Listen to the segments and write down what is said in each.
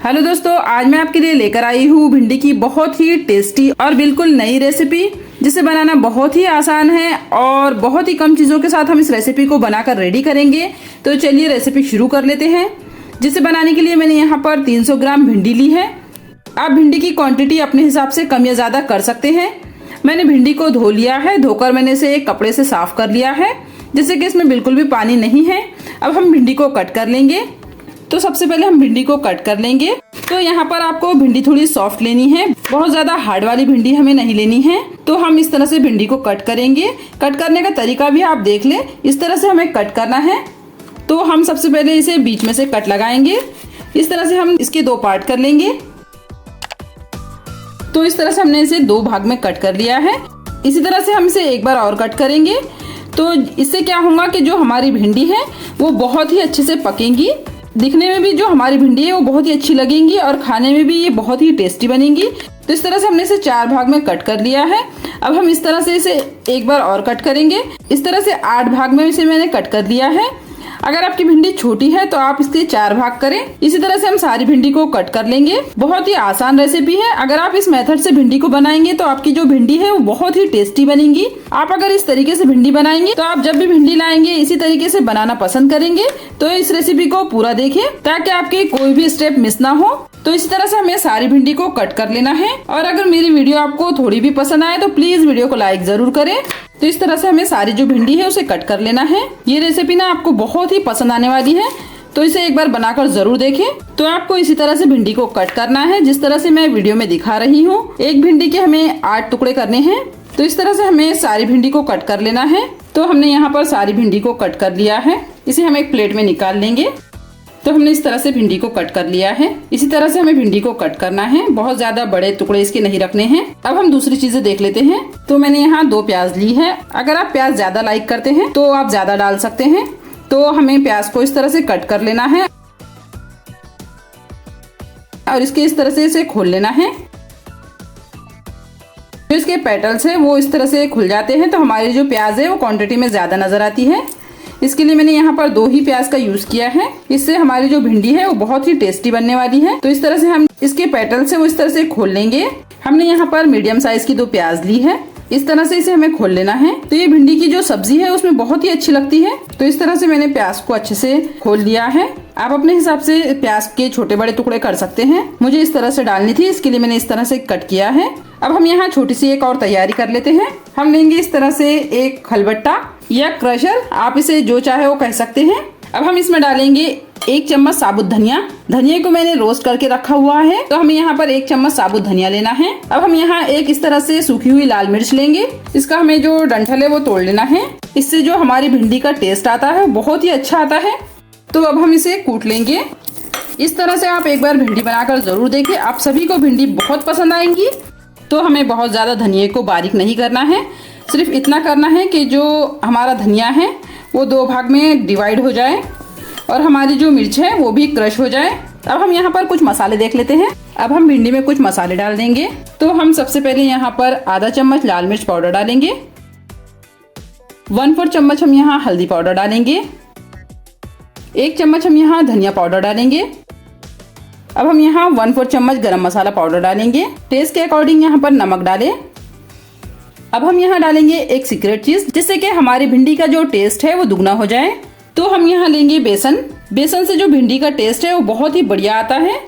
Hello दोस्तों, आज मैं आपके लिए लेकर आई हूँ भिंडी की बहुत ही टेस्टी और बिल्कुल नई रेसिपी, जिसे बनाना बहुत ही आसान है और बहुत ही कम चीज़ों के साथ हम इस रेसिपी को बनाकर रेडी करेंगे। तो चलिए रेसिपी शुरू कर लेते हैं। जिसे बनाने के लिए मैंने यहाँ पर 300 ग्राम भिंडी ली है। आप भिंडी की क्वांटिटी अपने हिसाब से कम या ज़्यादा कर सकते हैं। मैंने भिंडी को धो लिया है, धोकर मैंने इसे एक कपड़े से साफ कर लिया है, जिससे कि इसमें बिल्कुल भी पानी नहीं है। अब हम भिंडी को कट कर लेंगे। तो सबसे पहले हम भिंडी को कट कर लेंगे। तो यहाँ पर आपको भिंडी थोड़ी सॉफ्ट लेनी है, बहुत ज्यादा हार्ड वाली भिंडी हमें नहीं लेनी है। तो हम इस तरह से भिंडी को कट करेंगे। कट करने का तरीका भी आप देख लें, इस तरह से हमें कट करना है। तो हम सबसे पहले इसे बीच में से कट लगाएंगे। इस तरह से हम इसके दो पार्ट कर लेंगे। तो इस तरह से हमने इसे दो भाग में कट कर लिया है। इसी तरह से हम इसे एक बार और कट करेंगे। तो इससे क्या होगा कि जो हमारी भिंडी है वो बहुत ही अच्छे से पकेंगी। दिखने में भी जो हमारी भिंडी है वो बहुत ही अच्छी लगेंगी और खाने में भी ये बहुत ही टेस्टी बनेंगी। तो इस तरह से हमने इसे 4 भाग में कट कर लिया है। अब हम इस तरह से इसे एक बार और कट करेंगे। इस तरह से 8 भाग में इसे मैंने कट कर लिया है। अगर आपकी भिंडी छोटी है तो आप इसके 4 भाग करें। इसी तरह से हम सारी भिंडी को कट कर लेंगे। बहुत ही आसान रेसिपी है। अगर आप इस मेथड से भिंडी को बनाएंगे तो आपकी जो भिंडी है वो बहुत ही टेस्टी बनेगी। आप अगर इस तरीके से भिंडी बनाएंगे तो आप जब भी भिंडी लाएंगे इसी तरीके से बनाना पसंद करेंगे। तो इस रेसिपी को पूरा देखें ताकि आपके कोई भी स्टेप मिस ना हो। तो इसी तरह से हमें सारी भिंडी को कट कर लेना है। और अगर मेरी वीडियो आपको थोड़ी भी पसंद आए तो प्लीज वीडियो को लाइक जरूर करें। तो इस तरह से हमें सारी जो भिंडी है उसे कट कर लेना है। ये रेसिपी ना आपको बहुत ही पसंद आने वाली है, तो इसे एक बार बनाकर जरूर देखें। तो आपको इसी तरह से भिंडी को कट करना है, जिस तरह से मैं वीडियो में दिखा रही हूँ। एक भिंडी के हमें 8 टुकड़े करने हैं। तो इस तरह से हमें सारी भिंडी को कट कर लेना है। तो हमने यहाँ पर सारी भिंडी को कट कर लिया है। इसे हम एक प्लेट में निकाल लेंगे। तो हमने इस तरह से भिंडी को कट कर लिया है। इसी तरह से हमें भिंडी को कट करना है, बहुत ज्यादा बड़े टुकड़े इसके नहीं रखने हैं। अब हम दूसरी चीजें देख लेते हैं। तो मैंने यहाँ 2 प्याज ली है। अगर आप प्याज ज्यादा लाइक करते हैं तो आप ज्यादा डाल सकते हैं। तो हमें प्याज को इस तरह से कट कर लेना है और इसके इस तरह से इसे खोल लेना है। जो इसके पेटल्स है वो इस तरह से खुल जाते हैं तो हमारी जो प्याज है वो क्वांटिटी में ज्यादा नजर आती है। इसके लिए मैंने यहाँ पर 2 ही प्याज का यूज किया है। इससे हमारी जो भिंडी है वो बहुत ही टेस्टी बनने वाली है। तो इस तरह से हम इसके पेटल्स है वो इस तरह से खोल लेंगे। हमने यहाँ पर मीडियम साइज की 2 प्याज ली है। इस तरह से इसे हमें खोल लेना है। तो ये भिंडी की जो सब्जी है उसमें बहुत ही अच्छी लगती है। तो इस तरह से मैंने प्याज को अच्छे से खोल लिया है। आप अपने हिसाब से प्याज के छोटे बड़े टुकड़े कर सकते हैं। मुझे इस तरह से डालनी थी, इसके लिए मैंने इस तरह से कट किया है। अब हम यहाँ छोटी सी एक और तैयारी कर लेते हैं। हम लेंगे इस तरह से एक खलबट्टा या क्रशर, आप इसे जो चाहे वो कह सकते हैं। अब हम इसमें डालेंगे 1 चम्मच साबुत धनिया। धनिया को मैंने रोस्ट करके रखा हुआ है। तो हमें यहाँ पर 1 चम्मच साबुत धनिया लेना है। अब हम यहाँ एक इस तरह से सूखी हुई लाल मिर्च लेंगे। इसका हमें जो डंठल है वो तोड़ लेना है। इससे जो हमारी भिंडी का टेस्ट आता है वो बहुत ही अच्छा आता है। तो अब हम इसे कूट लेंगे। इस तरह से आप एक बार भिंडी बनाकर जरूर देखें। आप सभी को भिंडी बहुत पसंद आएंगी। तो हमें बहुत ज्यादा धनिया को बारीक नहीं करना है, सिर्फ इतना करना है कि जो हमारा धनिया है वो 2 भाग में डिवाइड हो जाए और हमारी जो मिर्च है वो भी क्रश हो जाए। अब हम यहाँ पर कुछ मसाले देख लेते हैं। अब हम भिंडी में कुछ मसाले डाल देंगे। तो हम सबसे पहले यहाँ पर आधा चम्मच लाल मिर्च पाउडर डालेंगे। 1/4 चम्मच हम यहाँ हल्दी पाउडर डालेंगे। 1 चम्मच हम यहाँ धनिया पाउडर डालेंगे। अब हम यहाँ 1/4 चम्मच गरम मसाला पाउडर डालेंगे। टेस्ट के अकॉर्डिंग यहाँ पर नमक डालें। अब हम यहाँ डालेंगे एक सीक्रेट चीज, जिससे कि हमारी भिंडी का जो टेस्ट है वो दुगना हो जाए। तो हम यहाँ लेंगे बेसन। बेसन से जो भिंडी का टेस्ट है वो बहुत ही बढ़िया आता है।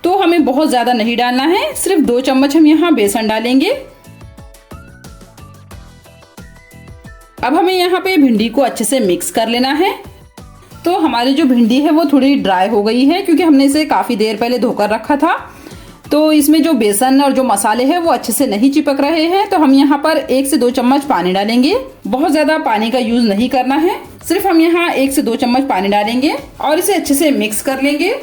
तो हमें बहुत ज्यादा नहीं डालना है, सिर्फ 2 चम्मच हम यहाँ बेसन डालेंगे। अब हमें यहाँ पे भिंडी को अच्छे से मिक्स कर लेना है। तो हमारी जो भिंडी है वो थोड़ी ड्राई हो गई है, क्योंकि हमने इसे काफी देर पहले धोकर रखा था। तो इसमें जो बेसन और जो मसाले हैं वो अच्छे से नहीं चिपक रहे हैं। तो हम यहाँ पर 1 से 2 चम्मच पानी डालेंगे। बहुत ज्यादा पानी का यूज नहीं करना है, सिर्फ हम यहाँ 1 से 2 चम्मच पानी डालेंगे और इसे अच्छे से मिक्स कर लेंगे।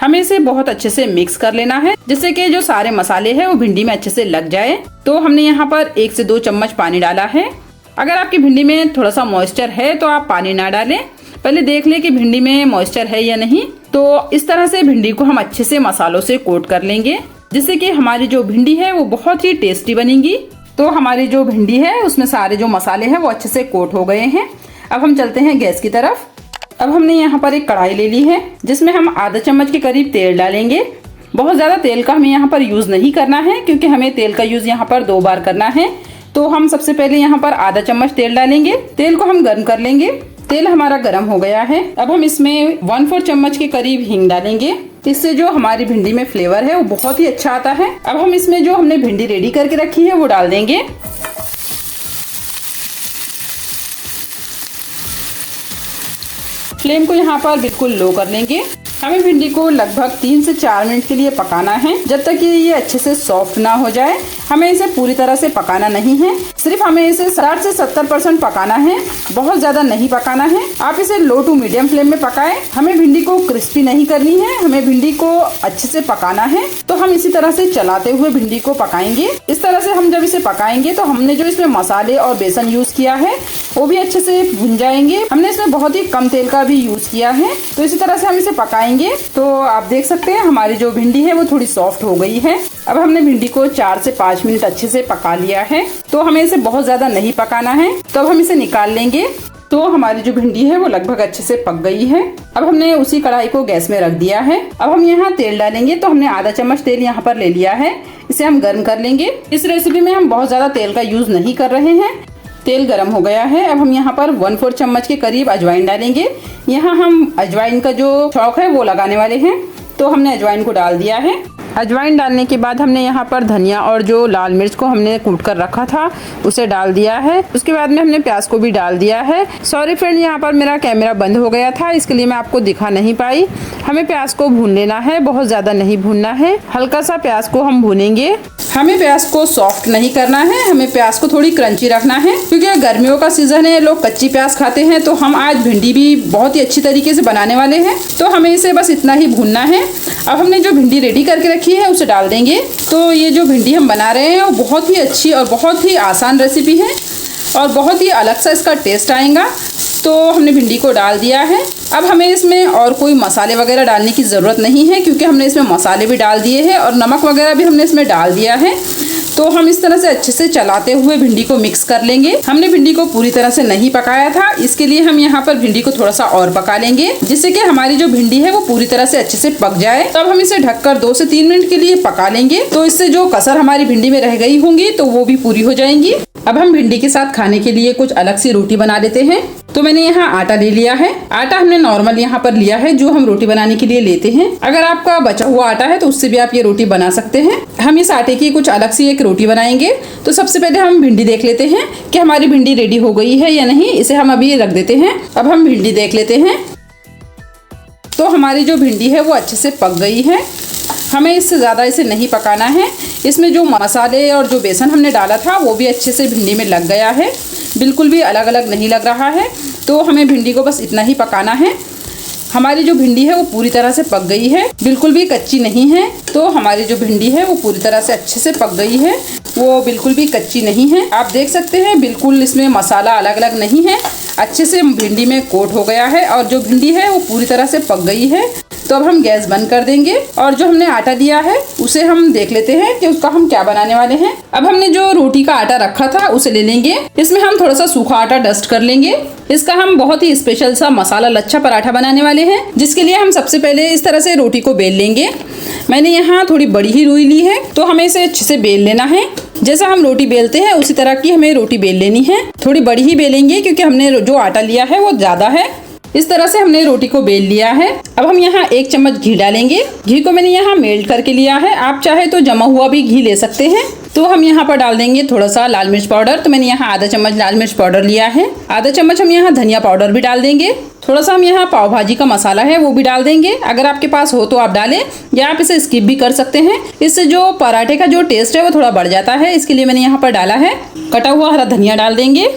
हमें इसे बहुत अच्छे से मिक्स कर लेना है, जिससे कि जो सारे मसाले हैं वो भिंडी में अच्छे से लग जाए। तो हमने यहाँ पर 1 से 2 चम्मच पानी डाला है। अगर आपकी भिंडी में थोड़ा सा मॉइस्चर है तो आप पानी ना डालें, पहले देख लें कि भिंडी में मॉइस्चर है या नहीं। तो इस तरह से भिंडी को हम अच्छे से मसालों से कोट कर लेंगे, जिससे कि हमारी जो भिंडी है वो बहुत ही टेस्टी बनेगी। तो हमारी जो भिंडी है उसमें सारे जो मसाले हैं वो अच्छे से कोट हो गए हैं। अब हम चलते हैं गैस की तरफ। अब हमने यहाँ पर एक कढ़ाई ले ली है जिसमें हम आधा चम्मच के करीब तेल डालेंगे। बहुत ज़्यादा तेल का हमें यहाँ पर यूज़ नहीं करना है क्योंकि हमें तेल का यूज़ यहाँ पर 2 बार करना है। तो हम सबसे पहले यहाँ पर आधा चम्मच तेल डालेंगे। तेल को हम गर्म कर लेंगे। तेल हमारा गर्म हो गया है। अब हम इसमें 1/4 चम्मच के करीब हींग डालेंगे। इससे जो हमारी भिंडी में फ्लेवर है वो बहुत ही अच्छा आता है। अब हम इसमें जो हमने भिंडी रेडी करके रखी है वो डाल देंगे। फ्लेम को यहाँ पर बिल्कुल लो कर लेंगे। हमें भिंडी को लगभग 3 से 4 मिनट के लिए पकाना है, जब तक कि ये अच्छे से सॉफ्ट ना हो जाए। हमें इसे पूरी तरह से पकाना नहीं है, सिर्फ हमें इसे 60 से 70% पकाना है, बहुत ज्यादा नहीं पकाना है। आप इसे लो टू मीडियम फ्लेम में पकाएं। हमें भिंडी को क्रिस्पी नहीं करनी है, हमें भिंडी को अच्छे से पकाना है। तो हम इसी तरह से चलाते हुए भिंडी को पकाएंगे। इस तरह से हम जब इसे पकाएंगे तो हमने जो इसमें मसाले और बेसन यूज किया है वो भी अच्छे से भुन जाएंगे। हमने इसमें बहुत ही कम तेल का भी यूज किया है। तो इसी तरह से हम इसे पकाएंगे। तो आप देख सकते हैं हमारी जो भिंडी है वो थोड़ी सॉफ्ट हो गई है। अब हमने भिंडी को 4 से 5 मिनट अच्छे से पका लिया है। तो हमें इसे बहुत ज्यादा नहीं पकाना है। तो अब हम इसे निकाल लेंगे। तो हमारी जो भिंडी है वो लगभग अच्छे से पक गई है। अब हमने उसी कढ़ाई को गैस में रख दिया है। अब हम यहाँ तेल डालेंगे। तो हमने आधा चम्मच तेल यहाँ पर ले लिया है, इसे हम गर्म कर लेंगे। इस रेसिपी में हम बहुत ज्यादा तेल का यूज नहीं कर रहे हैं। तेल गर्म हो गया है। अब हम यहाँ पर 1/4 चम्मच के करीब अजवाइन डालेंगे। यहाँ हम अजवाइन का जो छौंक है वो लगाने वाले हैं। तो हमने अजवाइन को डाल दिया है। अजवाइन डालने के बाद हमने यहाँ पर धनिया और जो लाल मिर्च को हमने कूट कर रखा था उसे डाल दिया है। उसके बाद में हमने प्याज को भी डाल दिया है। सॉरी फ्रेंड, यहाँ पर मेरा कैमरा बंद हो गया था, इसके लिए मैं आपको दिखा नहीं पाई। हमें प्याज को भून लेना है, बहुत ज्यादा नहीं भूनना है, हल्का सा प्याज को हम भूनेंगे। हमें प्याज को सॉफ्ट नहीं करना है, हमें प्याज को थोड़ी क्रंची रखना है क्योंकि गर्मियों का सीजन है, लोग कच्ची प्याज खाते हैं। तो हम आज भिंडी भी बहुत ही अच्छी तरीके से बनाने वाले हैं। तो हमें इसे बस इतना ही भूनना है। अब हमने जो भिंडी रेडी करके रखी है उसे डाल देंगे। तो ये जो भिंडी हम बना रहे हैं वो बहुत ही अच्छी और बहुत ही आसान रेसिपी है और बहुत ही अलग सा इसका टेस्ट आएगा। तो हमने भिंडी को डाल दिया है। अब हमें इसमें और कोई मसाले वगैरह डालने की ज़रूरत नहीं है क्योंकि हमने इसमें मसाले भी डाल दिए हैं और नमक वगैरह भी हमने इसमें डाल दिया है। तो हम इस तरह से अच्छे से चलाते हुए भिंडी को मिक्स कर लेंगे। हमने भिंडी को पूरी तरह से नहीं पकाया था, इसके लिए हम यहाँ पर भिंडी को थोड़ा सा और पका लेंगे जिससे कि हमारी जो भिंडी है वो पूरी तरह से अच्छे से पक जाए। तब हम इसे ढककर 2 से 3 मिनट के लिए पका लेंगे। तो इससे जो कसर हमारी भिंडी में रह गई होंगी तो वो भी पूरी हो जाएंगी। अब हम भिंडी के साथ खाने के लिए कुछ अलग सी रोटी बना लेते हैं। तो मैंने यहाँ आटा ले लिया है। आटा हमने नॉर्मल यहाँ पर लिया है जो हम रोटी बनाने के लिए लेते हैं। अगर आपका बचा हुआ आटा है तो उससे भी आप ये रोटी बना सकते हैं। हम इस आटे की कुछ अलग सी एक रोटी बनाएंगे। तो सबसे पहले हम भिंडी देख लेते हैं कि हमारी भिंडी रेडी हो गई है या नहीं। इसे हम अभी रख देते हैं। अब हम भिंडी देख लेते हैं। तो हमारी जो भिंडी है वो अच्छे से पक गई है। हमें इससे ज़्यादा इसे नहीं पकाना है। इसमें जो मसाले और जो बेसन हमने डाला था वो भी अच्छे से भिंडी में लग गया है, बिल्कुल भी अलग अलग नहीं लग रहा है। तो हमें भिंडी को बस इतना ही पकाना है। हमारी जो भिंडी है वो पूरी तरह से पक गई है, बिल्कुल भी कच्ची नहीं है। तो हमारी जो भिंडी है वो पूरी तरह से अच्छे से पक गई है, वो बिल्कुल भी कच्ची नहीं है। आप देख सकते हैं बिल्कुल इसमें मसाला अलग अलग नहीं है, अच्छे से भिंडी में कोट हो गया है और जो भिंडी है वो पूरी तरह से पक गई है। तो अब हम गैस बंद कर देंगे और जो हमने आटा लिया है उसे हम देख लेते हैं कि उसका हम क्या बनाने वाले हैं। अब हमने जो रोटी का आटा रखा था उसे ले लेंगे। इसमें हम थोड़ा सा सूखा आटा डस्ट कर लेंगे। इसका हम बहुत ही स्पेशल सा मसाला लच्छा पराठा बनाने वाले हैं, जिसके लिए हम सबसे पहले इस तरह से रोटी को बेल लेंगे। मैंने यहाँ थोड़ी बड़ी ही रुई ली है, तो हमें इसे अच्छे से बेल लेना है। जैसा हम रोटी बेलते हैं उसी तरह की हमें रोटी बेल लेनी है। थोड़ी बड़ी ही बेलेंगे क्योंकि हमने जो आटा लिया है वो ज्यादा है। इस तरह से हमने रोटी को बेल लिया है। अब हम यहाँ 1 चम्मच घी डालेंगे। घी को मैंने यहाँ मेल्ट करके लिया है, आप चाहे तो जमा हुआ भी घी ले सकते हैं। तो हम यहाँ पर डाल देंगे थोड़ा सा लाल मिर्च पाउडर। तो मैंने यहाँ आधा चम्मच लाल मिर्च पाउडर लिया है। आधा चम्मच हम यहाँ धनिया पाउडर भी डाल देंगे। थोड़ा सा हम यहाँ पाव भाजी का मसाला है वो भी डाल देंगे। अगर आपके पास हो तो आप डालें या आप इसे स्किप भी कर सकते हैं। इससे जो पराठे का जो टेस्ट है वो थोड़ा बढ़ जाता है, इसके लिए मैंने यहाँ पर डाला है। कटा हुआ हरा धनिया डाल देंगे।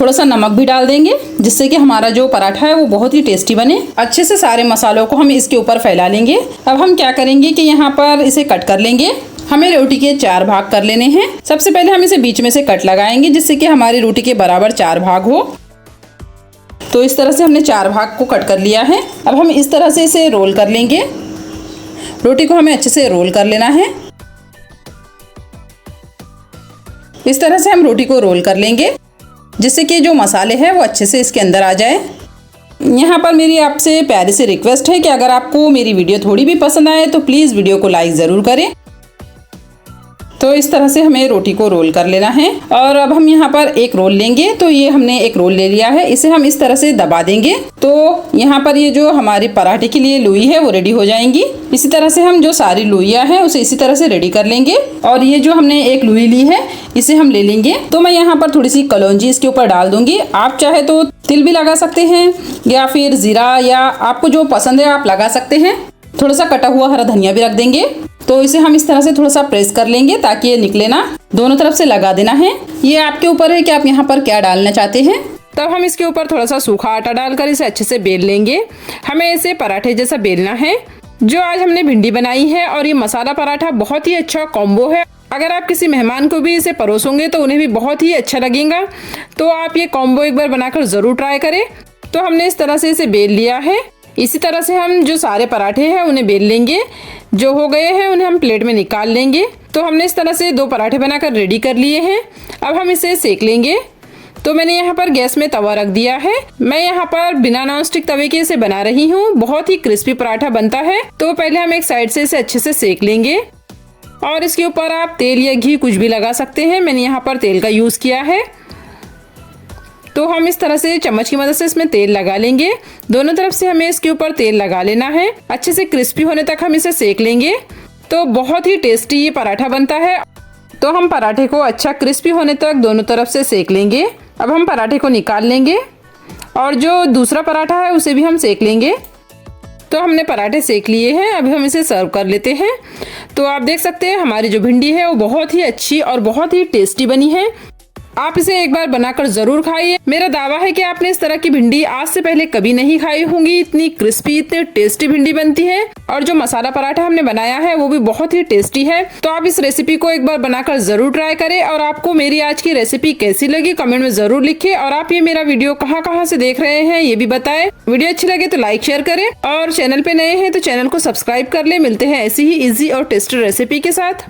थोड़ा सा नमक भी डाल देंगे जिससे कि हमारा जो पराठा है वो बहुत ही टेस्टी बने। अच्छे से सारे मसालों को हम इसके ऊपर फैला लेंगे। अब हम क्या करेंगे कि यहाँ पर इसे कट कर लेंगे। हमें रोटी के 4 भाग कर लेने हैं। सबसे पहले हम इसे बीच में से कट लगाएंगे जिससे कि हमारी रोटी के बराबर 4 भाग हो। तो इस तरह से हमने 4 भाग को कट कर लिया है। अब हम इस तरह से इसे रोल कर लेंगे। रोटी को हमें अच्छे से रोल कर लेना है। इस तरह से हम रोटी को रोल कर लेंगे जिससे कि जो मसाले हैं वो अच्छे से इसके अंदर आ जाए। यहाँ पर मेरी आपसे प्यारे से रिक्वेस्ट है कि अगर आपको मेरी वीडियो थोड़ी भी पसंद आए तो प्लीज़ वीडियो को लाइक ज़रूर करें। तो इस तरह से हमें रोटी को रोल कर लेना है। और अब हम यहाँ पर एक रोल लेंगे। तो ये हमने एक रोल ले लिया है, इसे हम इस तरह से दबा देंगे तो यहाँ पर ये जो हमारे पराठे के लिए लोई है वो रेडी हो जाएंगी। इसी तरह से हम जो सारी लोइयाँ हैं उसे इसी तरह से रेडी कर लेंगे। और ये जो हमने एक लोई ली है इसे हम ले लेंगे। तो मैं यहाँ पर थोड़ी सी कलौंजी इसके ऊपर डाल दूंगी। आप चाहे तो तिल भी लगा सकते हैं या फिर जीरा, या आपको जो पसंद है आप लगा सकते हैं। थोड़ा सा कटा हुआ हरा धनिया भी रख देंगे। तो इसे हम इस तरह से थोड़ा सा प्रेस कर लेंगे ताकि ये निकले ना। दोनों तरफ से लगा देना है। ये आपके ऊपर है कि आप यहाँ पर क्या डालना चाहते हैं। तब हम इसके ऊपर थोड़ा सा सूखा आटा डालकर इसे अच्छे से बेल लेंगे। हमें इसे पराठे जैसा बेलना है। जो आज हमने भिंडी बनाई है और ये मसाला पराठा बहुत ही अच्छा कॉम्बो है। अगर आप किसी मेहमान को भी इसे परोसोगे तो उन्हें भी बहुत ही अच्छा लगेगा। तो आप ये कॉम्बो एक बार बनाकर ज़रूर ट्राई करें। तो हमने इस तरह से इसे बेल लिया है। इसी तरह से हम जो सारे पराठे हैं उन्हें बेल लेंगे। जो हो गए हैं उन्हें हम प्लेट में निकाल लेंगे। तो हमने इस तरह से 2 पराठे बनाकर रेडी कर लिए हैं। अब हम इसे सेक लेंगे। तो मैंने यहाँ पर गैस में तवा रख दिया है। मैं यहाँ पर बिना नॉन स्टिक तवे के इसे बना रही हूँ। बहुत ही क्रिस्पी पराठा बनता है। तो पहले हम एक साइड से इसे अच्छे से सेक लेंगे और इसके ऊपर आप तेल या घी कुछ भी लगा सकते हैं। मैंने यहाँ पर तेल का यूज किया है। तो हम इस तरह से चम्मच की मदद से इसमें तेल लगा लेंगे। दोनों तरफ से हमें इसके ऊपर तेल लगा लेना है। अच्छे से क्रिस्पी होने तक हम इसे सेक लेंगे। तो बहुत ही टेस्टी ये पराठा बनता है। तो हम पराठे को अच्छा क्रिस्पी होने तक दोनों तरफ से सेक लेंगे। अब हम पराठे को निकाल लेंगे और जो दूसरा पराठा है उसे भी हम सेक लेंगे। तो हमने पराठे सेक लिए हैं। अभी हम इसे सर्व कर लेते हैं। तो आप देख सकते हैं हमारी जो भिंडी है वो बहुत ही अच्छी और बहुत ही टेस्टी बनी है। आप इसे एक बार बनाकर जरूर खाइए। मेरा दावा है कि आपने इस तरह की भिंडी आज से पहले कभी नहीं खाई होंगी। इतनी क्रिस्पी, इतनी टेस्टी भिंडी बनती है। और जो मसाला पराठा हमने बनाया है वो भी बहुत ही टेस्टी है। तो आप इस रेसिपी को एक बार बनाकर जरूर ट्राई करें। और आपको मेरी आज की रेसिपी कैसी लगी कमेंट में जरूर लिखिए। और आप ये मेरा वीडियो कहाँ से देख रहे हैं ये भी बताएं। वीडियो अच्छी लगे तो लाइक शेयर करें और चैनल पे नए हैं तो चैनल को सब्सक्राइब कर ले। मिलते हैं ऐसी ही इजी और टेस्टी रेसिपी के साथ।